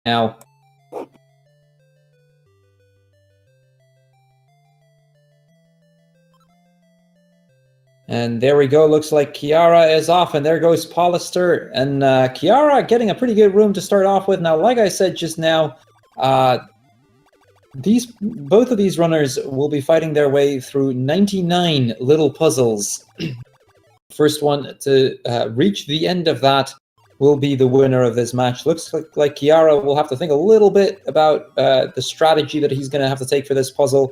now. And there we go. Looks like Kiara is off, and there goes Paulister. And Kiara getting a pretty good room to start off with. Now, like I said just now, both of these runners will be fighting their way through 99 little puzzles. First one to reach the end of that will be the winner of this match. Looks like Kiara will have to think a little bit about the strategy that he's going to have to take for this puzzle.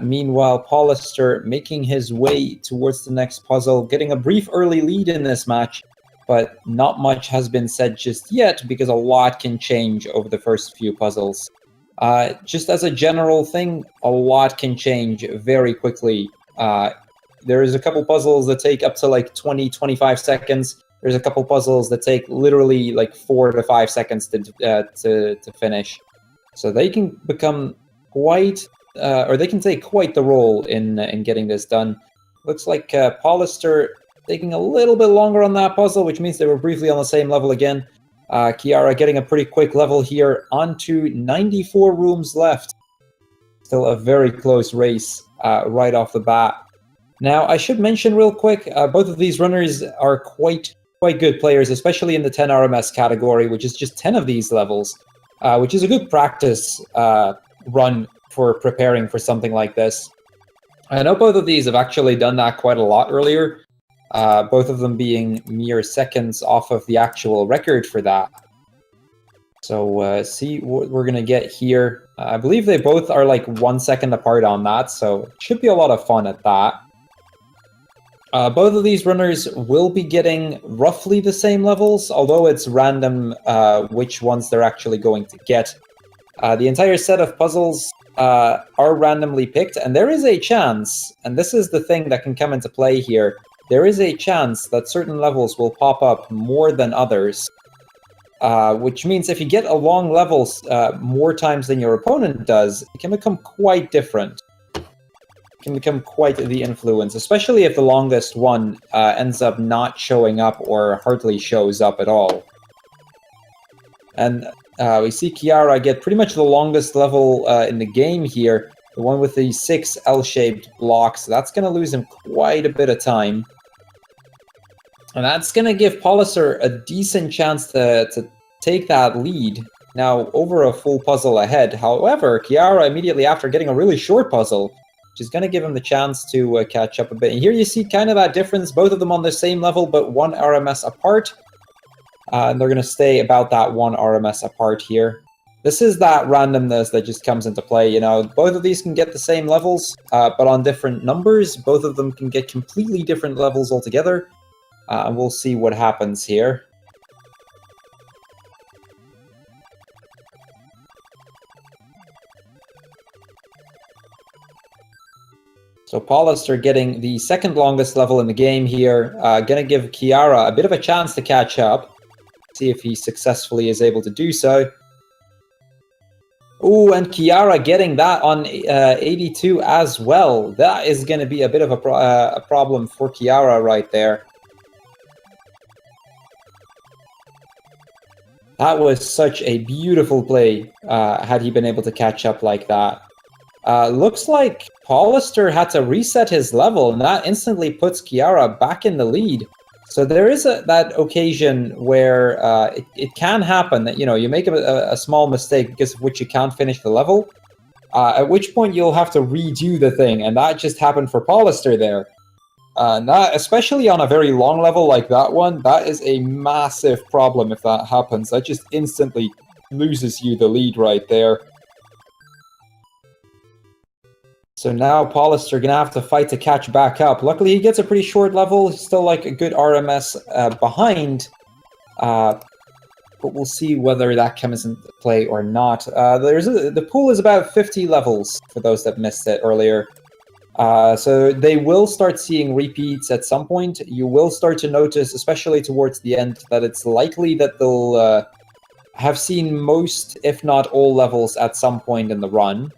Meanwhile, Paulister making his way towards the next puzzle, getting a brief early lead in this match, but not much has been said just yet because a lot can change over the first few puzzles. Just as a general thing, a lot can change very quickly. There's a couple puzzles that take up to like 20-25 seconds. There's a couple puzzles that take literally like 4 to 5 seconds to finish. So they can become quite... or they can take quite the role in getting this done. Looks like Paulister taking a little bit longer on that puzzle, which means they were briefly on the same level again. Kiara getting a pretty quick level here, onto 94 rooms left. Still a very close race right off the bat. Now, I should mention real quick, both of these runners are quite good players, especially in the 10 RMS category, which is just 10 of these levels, which is a good practice run for preparing for something like this. I know both of these have actually done that quite a lot earlier, both of them being mere seconds off of the actual record for that. So see what we're going to get here. I believe they both are like 1 second apart on that, so it should be a lot of fun at that. Both of these runners will be getting roughly the same levels, although it's random which ones they're actually going to get. The entire set of puzzles are randomly picked, and there is a chance, and this is the thing that can come into play here, there is a chance that certain levels will pop up more than others, which means if you get along levels more times than your opponent does, it can become quite different. It can become quite the influence, especially if the longest one ends up not showing up or hardly shows up at all. And we see Kiara get pretty much the longest level in the game here, the one with the 6 L-shaped blocks. That's going to lose him quite a bit of time. And that's going to give Paulister a decent chance to take that lead, now over a full puzzle ahead. However, Kiara, immediately after getting a really short puzzle, which is going to give him the chance to catch up a bit. And here you see kind of that difference, both of them on the same level, but 1 RMS apart. And they're going to stay about that 1 RMS apart here. This is that randomness that just comes into play, you know. Both of these can get the same levels, but on different numbers. Both of them can get completely different levels altogether. And we'll see what happens here. So Paulister getting the second longest level in the game here. Gonna give Kiara a bit of a chance to catch up. See if he successfully is able to do so. Oh, and Kiara getting that on 82 as well. That is going to be a bit of a problem for Kiara right there. That was such a beautiful play, had he been able to catch up like that. Looks like Paulister had to reset his level, and that instantly puts Kiara back in the lead. So there is that occasion where it can happen that, you know, you make a small mistake because of which you can't finish the level, at which point you'll have to redo the thing, and that just happened for Paulister there. And that, especially on a very long level like that one, that is a massive problem if that happens. That just instantly loses you the lead right there. So now Paulister gonna have to fight to catch back up. Luckily, he gets a pretty short level. He's still like a good RMS behind. But we'll see whether that comes into play or not. The pool is about 50 levels for those that missed it earlier. So they will start seeing repeats at some point. You will start to notice, especially towards the end, that it's likely that they'll have seen most, if not all, levels at some point in the run.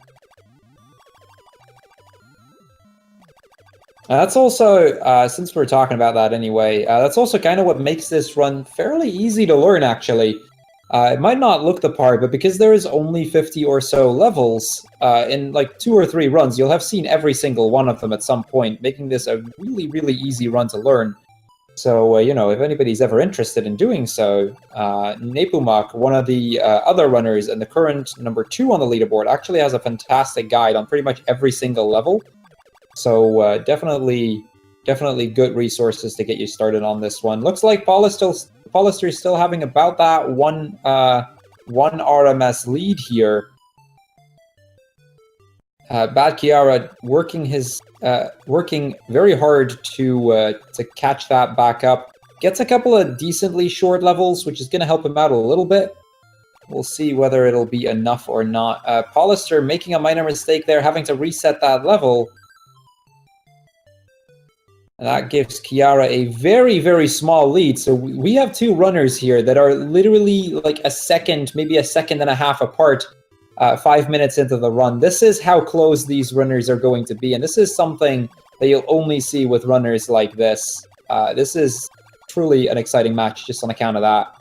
That's also, since we're talking about that anyway, that's also kind of what makes this run fairly easy to learn, actually. It might not look the part, but because there is only 50 or so levels, in like 2 or 3 runs, you'll have seen every single one of them at some point, making this a really, really easy run to learn. So, you know, if anybody's ever interested in doing so, Nepomuk, one of the other runners and the current number 2 on the leaderboard, actually has a fantastic guide on pretty much every single level. So definitely good resources to get you started on this one. Looks like Paulister is still having about that one RMS lead here. Badkiara working very hard to catch that back up. Gets a couple of decently short levels, which is going to help him out a little bit. We'll see whether it'll be enough or not. Paulister making a minor mistake there, having to reset that level. And that gives Kiara a very, very small lead. So we have 2 runners here that are literally like a second, maybe a second and a half apart, 5 minutes into the run. This is how close these runners are going to be. And this is something that you'll only see with runners like this. This is truly an exciting match just on account of that.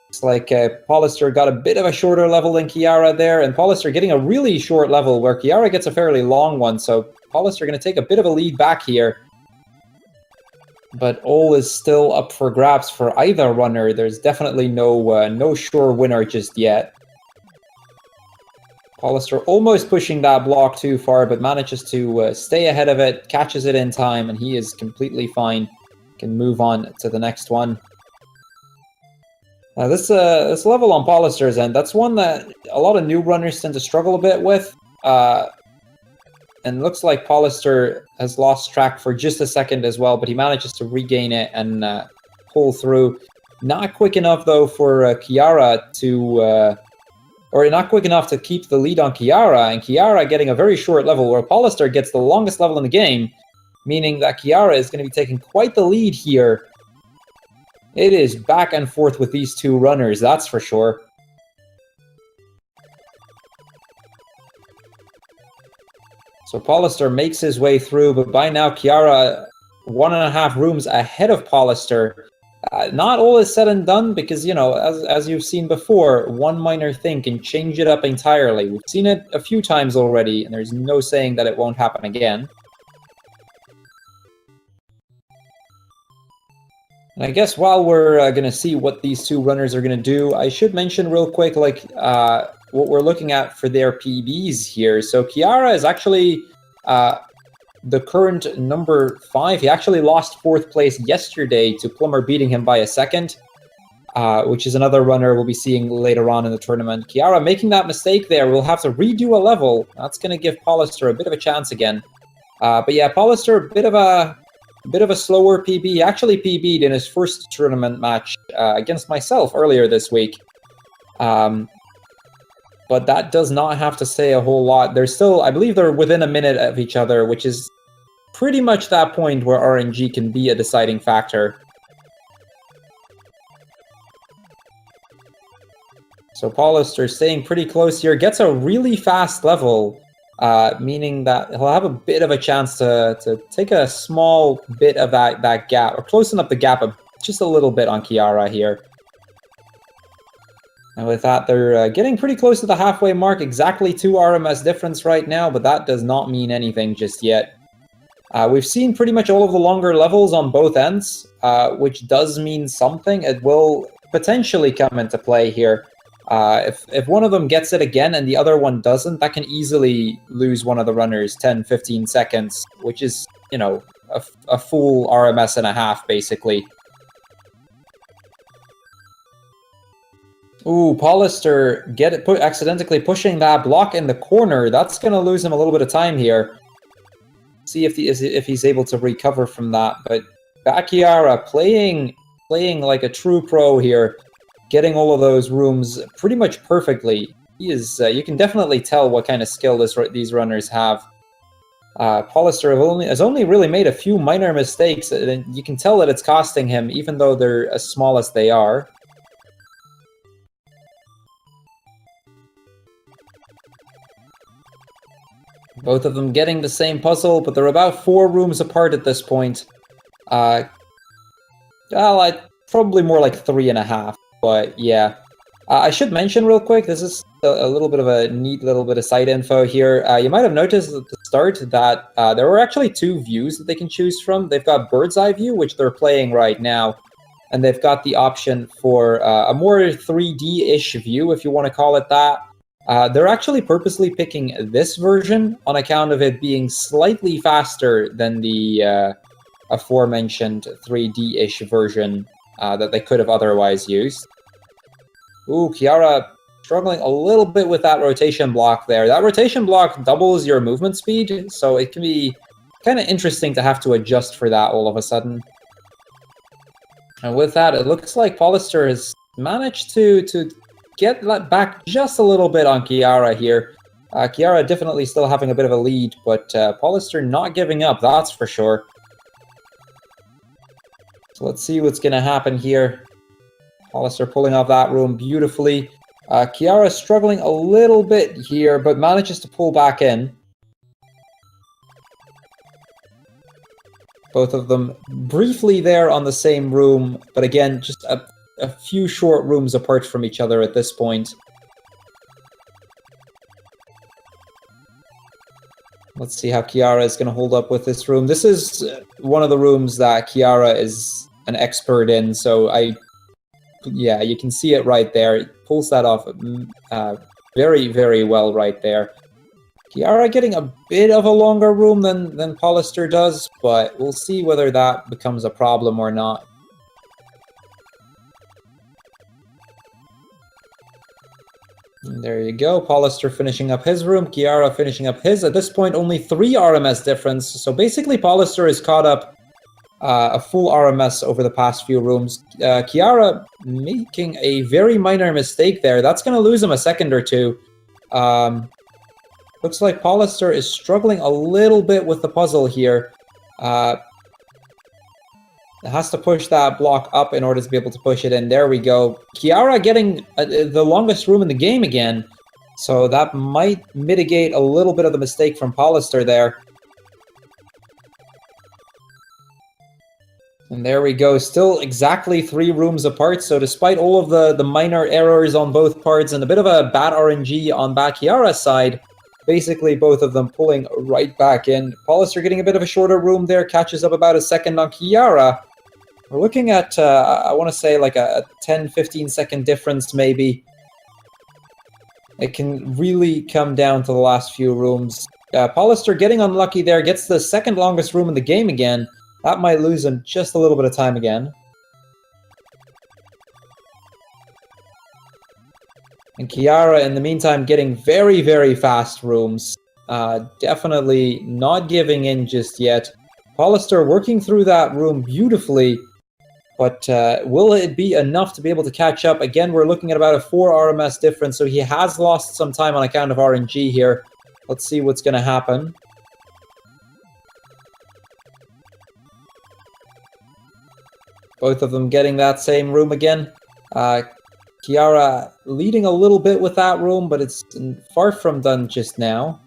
It's like Paulister got a bit of a shorter level than Kiara there, and Paulister getting a really short level where Kiara gets a fairly long one, so Paulister going to take a bit of a lead back here. But all is still up for grabs for either runner. There's definitely no sure winner just yet. Paulister almost pushing that block too far, but manages to stay ahead of it, catches it in time, and he is completely fine. Can move on to the next one. This level on Paulister's end, that's one that a lot of new runners tend to struggle a bit with. And looks like Paulister has lost track for just a second as well, but he manages to regain it and pull through. Not quick enough, though, for Kiara to... or not quick enough to keep the lead on Kiara, and Kiara getting a very short level, where Paulister gets the longest level in the game, meaning that Kiara is going to be taking quite the lead here. It is back and forth with these 2 runners, that's for sure. So Paulister makes his way through, but by now Kiara 1.5 rooms ahead of Paulister. Not all is said and done because, you know, as you've seen before, one minor thing can change it up entirely. We've seen it a few times already, and there's no saying that it won't happen again. And I guess while we're going to see what these 2 runners are going to do, I should mention real quick, like, what we're looking at for their PBs here. So Kiara is actually the current number 5. He actually lost 4th place yesterday to Plumber beating him by a second, which is another runner we'll be seeing later on in the tournament. Kiara making that mistake there. We'll have to redo a level. That's going to give Paulister a bit of a chance again. But yeah, Paulister, bit of a slower PB. He actually PB'd in his first tournament match against myself earlier this week. But that does not have to say a whole lot. They're still, I believe they're within a minute of each other, which is pretty much that point where RNG can be a deciding factor. So Paulister staying pretty close here, gets a really fast level, meaning that he'll have a bit of a chance to take a small bit of that gap, or closing up the gap just a little bit on Kiara here. And with that, they're getting pretty close to the halfway mark, exactly 2 RMS difference right now, but that does not mean anything just yet. We've seen pretty much all of the longer levels on both ends, which does mean something. It will potentially come into play here. If one of them gets it again and the other one doesn't, that can easily lose one of the runners 10-15 seconds, which is, you know, a full RMS and a half, basically. Ooh, Paulister accidentally pushing that block in the corner. That's going to lose him a little bit of time here. See if he's able to recover from that. But badkiara playing like a true pro here, getting all of those rooms pretty much perfectly. He is. You can definitely tell what kind of skill these runners have. Paulister has only really made a few minor mistakes, and you can tell that it's costing him, even though they're as small as they are. Both of them getting the same puzzle, but they're about 4 rooms apart at this point. Well, probably more like 3.5. But yeah, I should mention real quick, this is a little bit of a neat little bit of side info here. You might have noticed at the start that there were actually two views that they can choose from. They've got bird's eye view, which they're playing right now, and they've got the option for a more 3D-ish view, if you want to call it that. They're actually purposely picking this version on account of it being slightly faster than the aforementioned 3D-ish version that they could have otherwise used. Ooh, Kiara struggling a little bit with that rotation block there. That rotation block doubles your movement speed, so it can be kind of interesting to have to adjust for that all of a sudden. And with that, it looks like Paulister has managed to get back just a little bit on Kiara here. Kiara definitely still having a bit of a lead, but Paulister not giving up, that's for sure. So let's see what's going to happen here. Paulister pulling off that room beautifully. Kiara struggling a little bit here, but manages to pull back in. Both of them briefly there on the same room, but again, just a few short rooms apart from each other at this point. Let's see how Kiara is going to hold up with this room. This is one of the rooms that Kiara is an expert in, so yeah, you can see it right there. It pulls that off very, very well right there. Kiara getting a bit of a longer room than Paulister does, but we'll see whether that becomes a problem or not. And there you go, Paulister finishing up his room, Kiara finishing up his. At this point, only 3 RMS difference, so basically Paulister is caught up a full RMS over the past few rooms. Kiara making a very minor mistake there. That's going to lose him a second or two. Looks like Paulister is struggling a little bit with the puzzle here. Has to push that block up in order to be able to push it in. There we go. Kiara getting the longest room in the game again. So that might mitigate a little bit of the mistake from Paulister there. And there we go, still exactly 3 rooms apart, so despite all of the minor errors on both parts and a bit of a bad RNG on badkiara's side, basically both of them pulling right back in. Paulister getting a bit of a shorter room there, catches up about a second on Kiara. We're looking at, I want to say, like a 10-15 second difference maybe. It can really come down to the last few rooms. Paulister getting unlucky there, gets the second longest room in the game again. That might lose him just a little bit of time again. And Kiara, in the meantime, getting very, very fast rooms. Definitely not giving in just yet. Paulister working through that room beautifully. But will it be enough to be able to catch up? Again, we're looking at about a 4 RMS difference, so he has lost some time on account of RNG here. Let's see what's going to happen. Both of them getting that same room again. Kiara leading a little bit with that room, but it's far from done just now.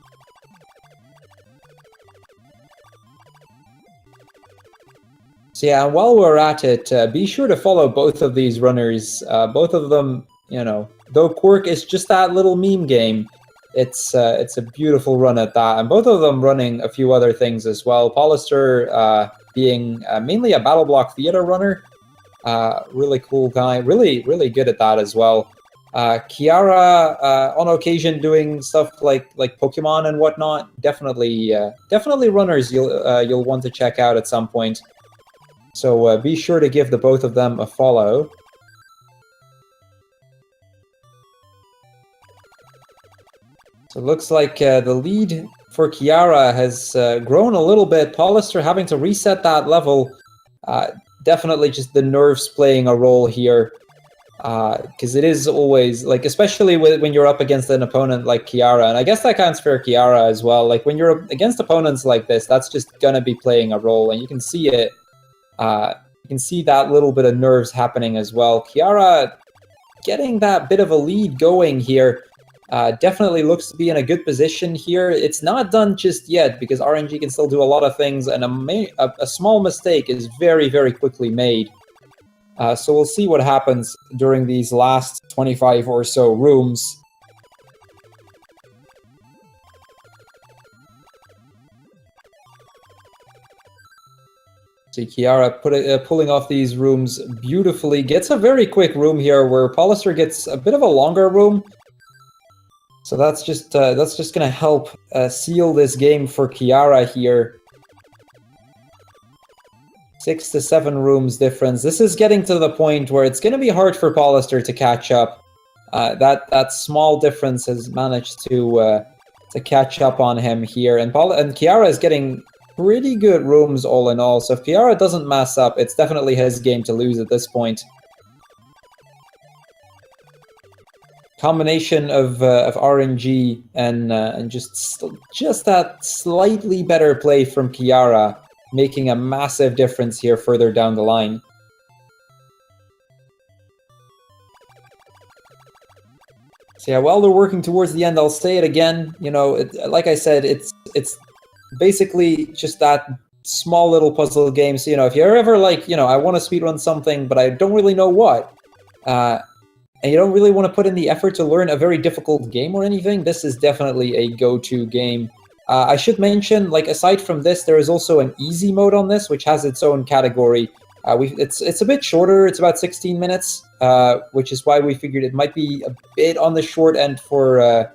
So yeah, while we're at it, be sure to follow both of these runners. Both of them, you know, though Kwirk is just that little meme game, it's a beautiful run at that. And both of them running a few other things as well. Paulister being mainly a battle block theater runner. Really cool guy, really good at that as well. Kiara on occasion doing stuff like Pokemon and whatnot. Definitely runners you'll want to check out at some point. So be sure to give the both of them a follow. So it looks like the lead for Kiara has grown a little bit. Paulister having to reset that level. Definitely just the nerves playing a role here. Because it is always, like, especially when you're up against an opponent like Kiara, and I guess that counts for Kiara as well. Like, when you're against opponents like this, that's just gonna be playing a role, and you can see it. You can see that little bit of nerves happening as well. Kiara getting that bit of a lead going here. Definitely looks to be in a good position here. It's not done just yet because RNG can still do a lot of things, and a small mistake is very, very quickly made. So we'll see what happens during these last 25 or so rooms. See Kiara pulling off these rooms beautifully. Gets a very quick room here, where Paulister gets a bit of a longer room. So that's just going to help seal this game for Kiara here. 6 to 7 rooms difference. This is getting to the point where it's going to be hard for Paulister to catch up. That small difference has managed to catch up on him here, and Kiara is getting pretty good rooms all in all. So if Kiara doesn't mess up, it's definitely his game to lose at this point. Combination of RNG and just that slightly better play from Kiara, making a massive difference here further down the line. So yeah, while they're working towards the end, I'll say it again. You know, like I said, it's basically just that small little puzzle game. So, you know, if you're ever like, you know, I want to speedrun something, but I don't really know what, and you don't really want to put in the effort to learn a very difficult game or anything, this is definitely a go-to game. I should mention, like, aside from this, there is also an easy mode on this, which has its own category. It's a bit shorter. It's about 16 minutes, which is why we figured it might be a bit on the short end for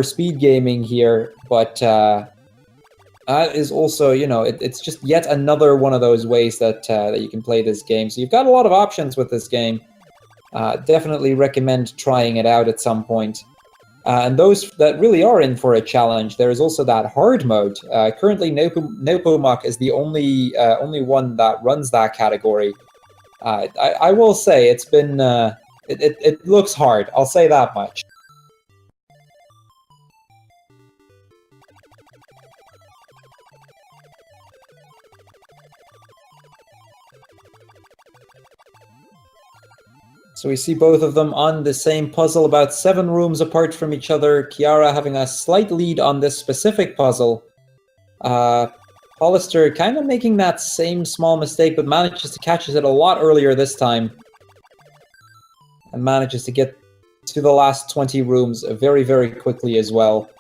speed gaming here. But that is also, you know, it's just yet another one of those ways that you can play this game. So you've got a lot of options with this game. Definitely recommend trying it out at some point. And those that really are in for a challenge, there is also that hard mode. Currently, Nepomuk is the only one that runs that category. I will say it's been it looks hard. I'll say that much. So we see both of them on the same puzzle, about 7 rooms apart from each other. Kiara having a slight lead on this specific puzzle. Paulister kind of making that same small mistake, but manages to catch it a lot earlier this time. And manages to get to the last 20 rooms very, very quickly as well.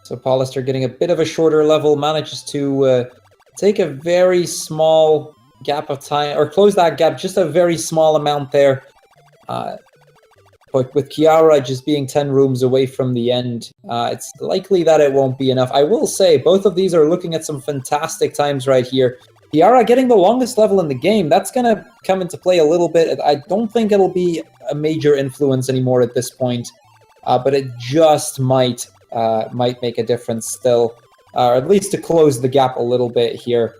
So Paulister getting a bit of a shorter level, manages to take a very small gap of time, or close that gap just a very small amount there. But with Kiara just being 10 rooms away from the end, it's likely that it won't be enough. I will say, both of these are looking at some fantastic times right here. Kiara getting the longest level in the game, that's going to come into play a little bit. I don't think it'll be a major influence anymore at this point, but it just might make a difference still, or at least to close the gap a little bit here.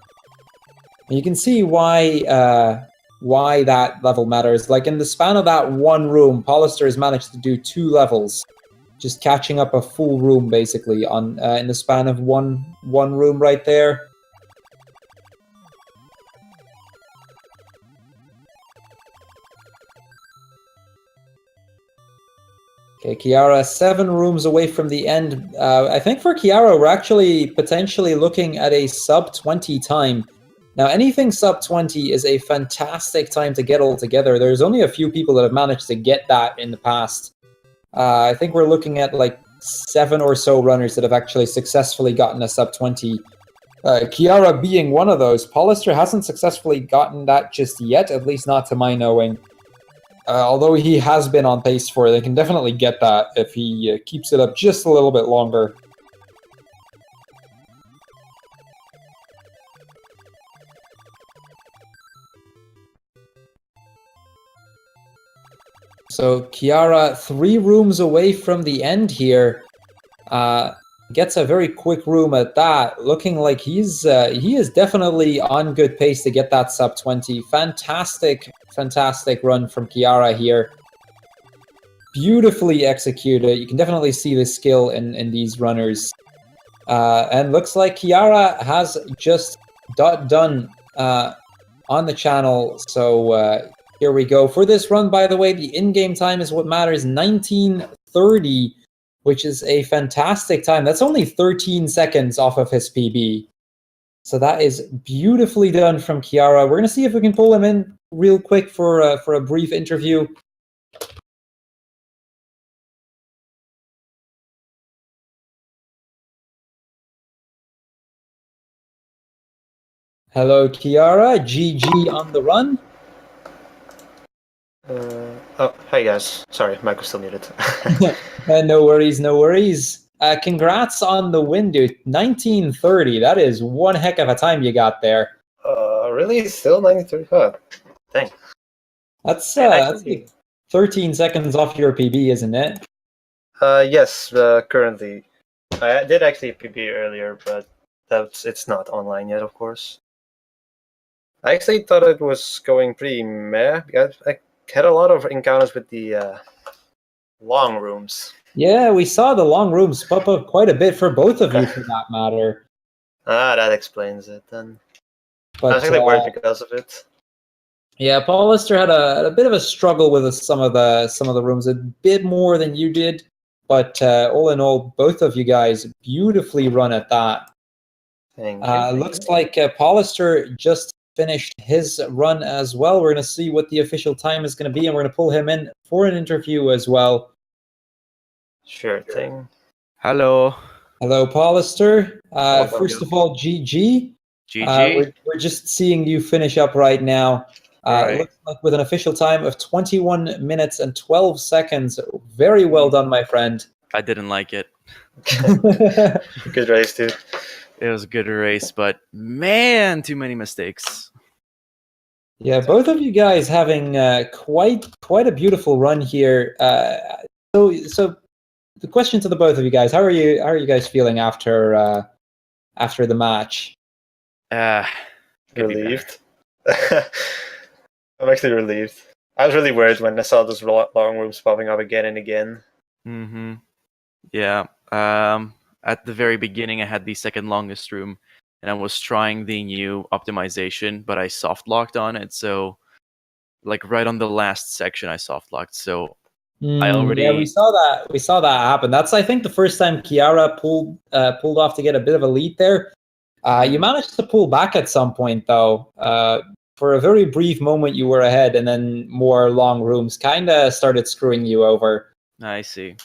And you can see why that level matters. Like, in the span of that one room, Paulister has managed to do 2 levels, just catching up a full room basically on in the span of one room right there. Okay, Kiara 7 rooms away from the end. I think for Kiara, we're actually potentially looking at a sub-20 time. Now, anything sub-20 is a fantastic time to get all together. There's only a few people that have managed to get that in the past. I think we're looking at like 7 or so runners that have actually successfully gotten a sub-20. Kiara being one of those. Paulister hasn't successfully gotten that just yet, at least not to my knowing. Although he has been on pace for it, they can definitely get that if he keeps it up just a little bit longer. So Kiara, 3 rooms away from the end here, gets a very quick room at that, looking like he is definitely on good pace to get that sub-20. Fantastic run from Kiara here. Beautifully executed. You can definitely see the skill in these runners. And looks like Kiara has just done on the channel. So here we go. For this run, by the way, the in-game time is what matters. 19:30 which is a fantastic time. That's only 13 seconds off of his PB. So that is beautifully done from Kiara. We're going to see if we can pull him in real quick for a brief interview. Hello, Kiara. GG on the run. Hi guys. Sorry, mic was still muted. No worries, no worries. Congrats on the win, dude. 19:30. That is one heck of a time you got there. Really? Still 19:30? Oh, dang. That's like 13 seconds off your PB, isn't it? Yes. Currently, I did actually PB earlier, but it's not online yet, of course. I actually thought it was going pretty meh. I had a lot of encounters with the long rooms. Yeah, we saw the long rooms pop up quite a bit for both of you, for that matter. That explains it then. But I was actually worried because of it. Yeah, Paulister had a bit of a struggle with some of the rooms, a bit more than you did. But all in all, both of you guys beautifully run at that. Thank you. Looks like Paulister just finished his run as well. We're going to see what the official time is going to be, and we're going to pull him in for an interview as well. Sure thing. Hello. Hello, Paulister. First of all, GG. GG. We're just seeing you finish up right now. Right. Looks like with an official time of 21 minutes and 12 seconds. Very well done, my friend. I didn't like it. Good race, dude. It was a good race, but man, too many mistakes. Yeah, both of you guys having quite a beautiful run here. So the question to the both of you guys: How are you guys feeling after the match? Relieved. I'm actually relieved. I was really worried when I saw those long rooms popping up again and again. Mm-hmm. Yeah. At the very beginning, I had the second longest room, and I was trying the new optimization, but I soft locked on it. So, like right on the last section, I soft locked. So I already. Yeah, we saw that happen. That's, I think, the first time Kiara pulled off to get a bit of a lead there. You managed to pull back at some point, though. For a very brief moment, you were ahead, and then more long rooms kind of started screwing you over. I see.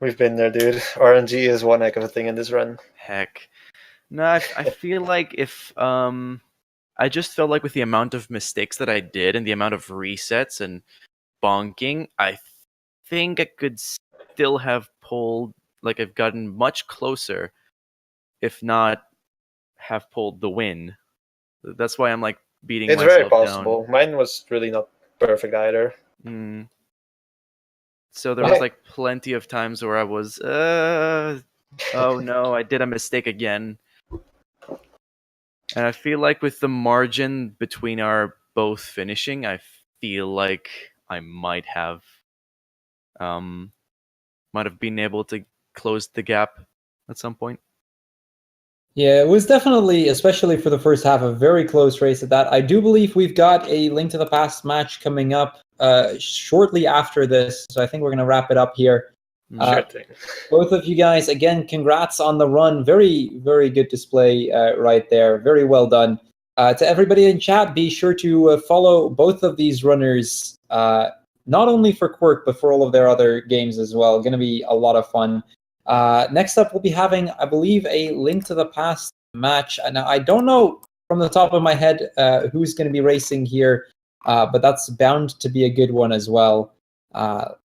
We've been there, dude. RNG is one heck of a thing in this run. Heck. No, I feel like if I just felt like with the amount of mistakes that I did and the amount of resets and bonking, I think I could still have pulled, like I've gotten much closer, if not have pulled the win. That's why I'm like beating myself down. It's very possible. Mine was really not perfect either. So there was like plenty of times where I was, oh no, I did a mistake again. And I feel like with the margin between our both finishing, I feel like I might have been able to close the gap at some point. Yeah, it was definitely, especially for the first half, a very close race at that. I do believe we've got a Link to the Past match coming up shortly after this, so I think we're going to wrap it up here. Sure thing. Both of you guys, again, congrats on the run. Very, very good display right there. Very well done. To everybody in chat, be sure to follow both of these runners, not only for Kwirk, but for all of their other games as well. Going to be a lot of fun. Next up, we'll be having, I believe, a Link to the Past match. Now, I don't know from the top of my head who's going to be racing here, but that's bound to be a good one as well.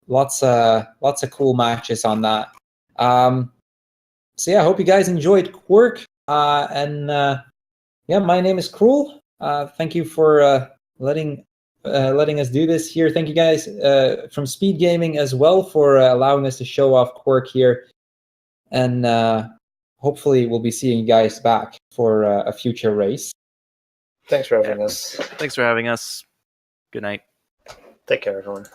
Lots of cool matches on that. So yeah, I hope you guys enjoyed Kwirk. And yeah, my name is Cruel. Thank you for letting us do this here. Thank you guys from Speed Gaming as well for allowing us to show off Kwirk here. And hopefully we'll be seeing you guys back for a future race. Thanks for having us. Thanks for having us. Good night. Take care, everyone.